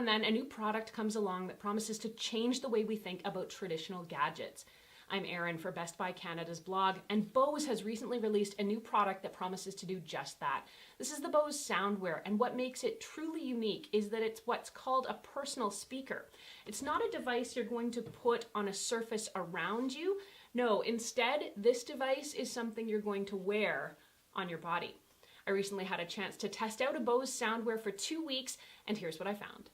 and then a new product comes along that promises to change the way we think about traditional gadgets. I'm Erin for Best Buy Canada's blog, and Bose has recently released a new product that promises to do just that. This is the Bose SoundWear, and what makes it truly unique is that it's what's called a personal speaker. It's not a device you're going to put on a surface around you. No, instead, this device is something you're going to wear on your body. I recently had a chance to test out a Bose SoundWear for 2 weeks, and here's what I found.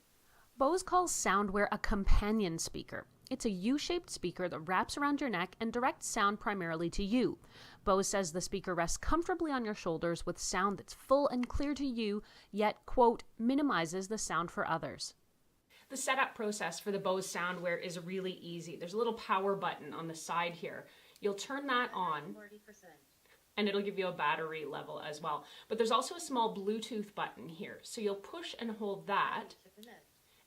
Bose calls SoundWear a companion speaker. It's a U-shaped speaker that wraps around your neck and directs sound primarily to you. Bose says the speaker rests comfortably on your shoulders with sound that's full and clear to you, yet, quote, minimizes the sound for others. The setup process for the Bose SoundWear is really easy. There's a little power button on the side here. You'll turn that on, 40%. And it'll give you a battery level as well. But there's also a small Bluetooth button here. So you'll push and hold that.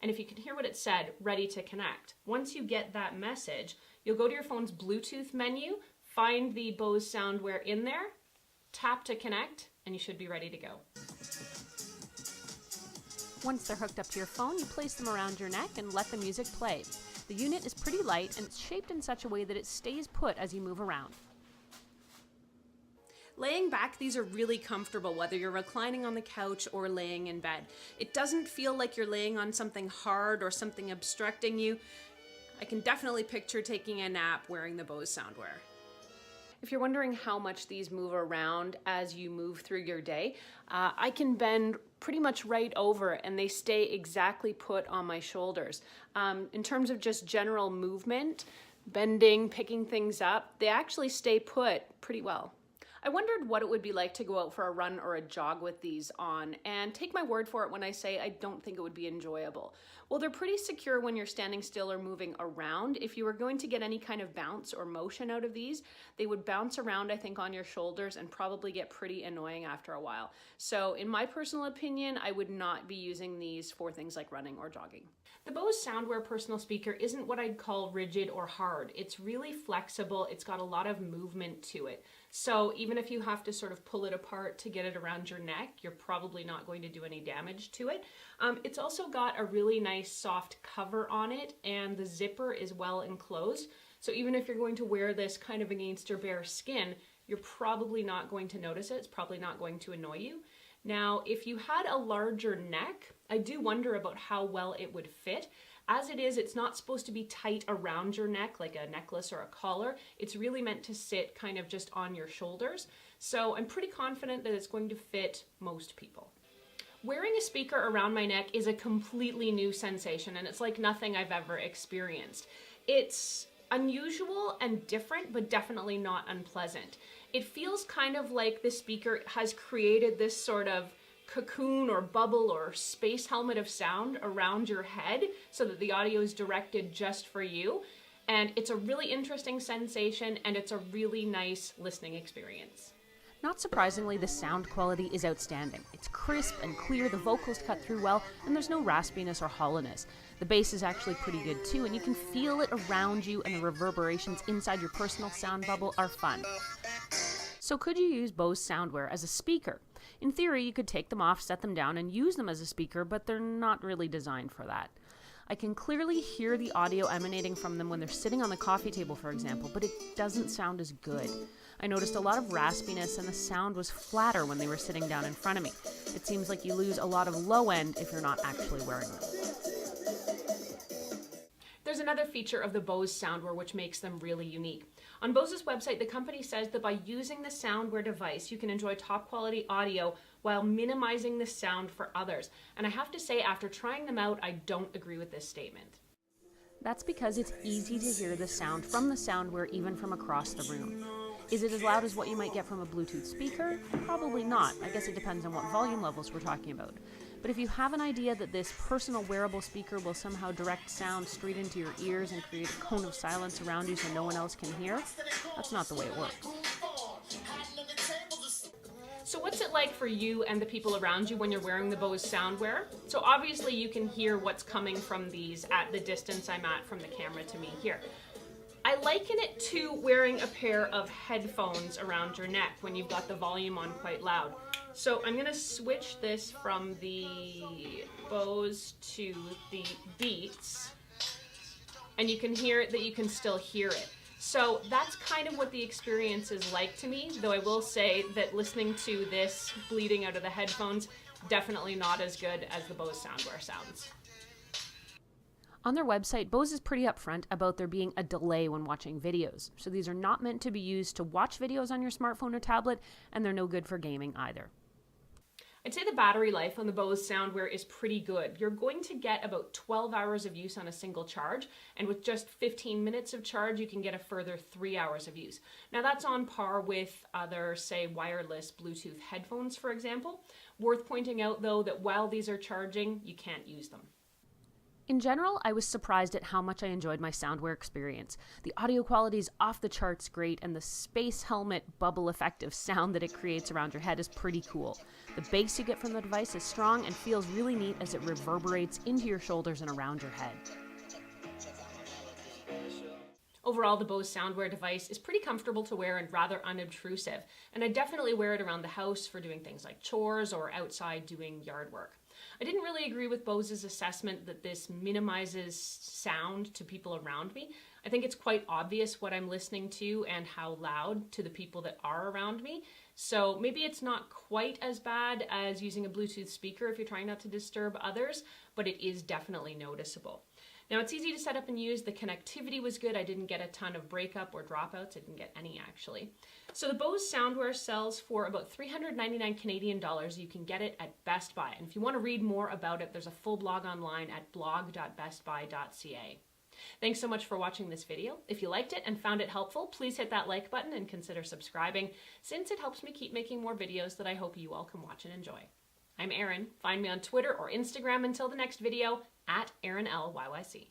And if you can hear what it said, ready to connect. Once you get that message, you'll go to your phone's Bluetooth menu, find the Bose SoundWear in there, tap to connect, and you should be ready to go. Once they're hooked up to your phone, you place them around your neck and let the music play. The unit is pretty light and it's shaped in such a way that it stays put as you move around. Laying back, these are really comfortable, whether you're reclining on the couch or laying in bed. It doesn't feel like you're laying on something hard or something obstructing you. I can definitely picture taking a nap wearing the Bose SoundWear. If you're wondering how much these move around as you move through your day, I can bend pretty much right over and they stay exactly put on my shoulders. In terms of just general movement, bending, picking things up, they actually stay put pretty well. I wondered what it would be like to go out for a run or a jog with these on, and take my word for it when I say I don't think it would be enjoyable. Well, they're pretty secure when you're standing still or moving around. If you were going to get any kind of bounce or motion out of these, they would bounce around, I think, on your shoulders and probably get pretty annoying after a while. So in my personal opinion, I would not be using these for things like running or jogging. The Bose SoundWear personal speaker isn't what I'd call rigid or hard. It's really flexible. It's got a lot of movement to it. So even if you have to sort of pull it apart to get it around your neck, you're probably not going to do any damage to it. It's also got a really nice soft cover on it, and the zipper is well enclosed. So even if you're going to wear this kind of against your bare skin, you're probably not going to notice it. It's probably not going to annoy you. Now, if you had a larger neck, I do wonder about how well it would fit. As it is, it's not supposed to be tight around your neck like a necklace or a collar. It's really meant to sit kind of just on your shoulders. So I'm pretty confident that it's going to fit most people. Wearing a speaker around my neck is a completely new sensation, and it's like nothing I've ever experienced. It's unusual and different, but definitely not unpleasant. It feels kind of like the speaker has created this sort of cocoon or bubble or space helmet of sound around your head so that the audio is directed just for you. And it's a really interesting sensation, and it's a really nice listening experience. Not surprisingly, the sound quality is outstanding. It's crisp and clear, the vocals cut through well, and there's no raspiness or hollowness. The bass is actually pretty good too, and you can feel it around you, and the reverberations inside your personal sound bubble are fun. So could you use Bose SoundWear as a speaker? In theory, you could take them off, set them down, and use them as a speaker, but they're not really designed for that. I can clearly hear the audio emanating from them when they're sitting on the coffee table, for example, but it doesn't sound as good. I noticed a lot of raspiness, and the sound was flatter when they were sitting down in front of me. It seems like you lose a lot of low end if you're not actually wearing them. There's another feature of the Bose SoundWear which makes them really unique. On Bose's website, the company says that by using the SoundWear device, you can enjoy top quality audio while minimizing the sound for others. And I have to say, after trying them out, I don't agree with this statement. That's because it's easy to hear the sound from the SoundWear even from across the room. Is it as loud as what you might get from a Bluetooth speaker? Probably not. I guess it depends on what volume levels we're talking about. But if you have an idea that this personal wearable speaker will somehow direct sound straight into your ears and create a cone of silence around you so no one else can hear, that's not the way it works. So what's it like for you and the people around you when you're wearing the Bose SoundWear? So obviously you can hear what's coming from these at the distance I'm at from the camera to me here. I liken it to wearing a pair of headphones around your neck when you've got the volume on quite loud. So I'm gonna switch this from the Bose to the Beats, and you can hear it, that you can still hear it. So that's kind of what the experience is like to me, though I will say that listening to this bleeding out of the headphones, definitely not as good as the Bose SoundWear sounds. On their website, Bose is pretty upfront about there being a delay when watching videos. So these are not meant to be used to watch videos on your smartphone or tablet, and they're no good for gaming either. I'd say the battery life on the Bose SoundWear is pretty good. You're going to get about 12 hours of use on a single charge, and with just 15 minutes of charge, you can get a further 3 hours of use. Now that's on par with other, say, wireless Bluetooth headphones, for example. Worth pointing out, though, that while these are charging, you can't use them. In general, I was surprised at how much I enjoyed my SoundWear experience. The audio quality is off the charts great, and the space helmet bubble effective sound that it creates around your head is pretty cool. The bass you get from the device is strong and feels really neat as it reverberates into your shoulders and around your head. Overall, the Bose SoundWear device is pretty comfortable to wear and rather unobtrusive, and I definitely wear it around the house for doing things like chores or outside doing yard work. I didn't really agree with Bose's assessment that this minimizes sound to people around me. I think it's quite obvious what I'm listening to and how loud to the people that are around me. So maybe it's not quite as bad as using a Bluetooth speaker if you're trying not to disturb others, but it is definitely noticeable. Now it's easy to set up and use. The connectivity was good. I didn't get a ton of breakup or dropouts. I didn't get any actually. So the Bose SoundWear sells for about $399 Canadian. You can get it at Best Buy. And if you want to read more about it, there's a full blog online at blog.bestbuy.ca. Thanks so much for watching this video. If you liked it and found it helpful, please hit that like button and consider subscribing, since it helps me keep making more videos that I hope you all can watch and enjoy. I'm Erin. Find me on Twitter or Instagram until the next video, @ErinLYYC.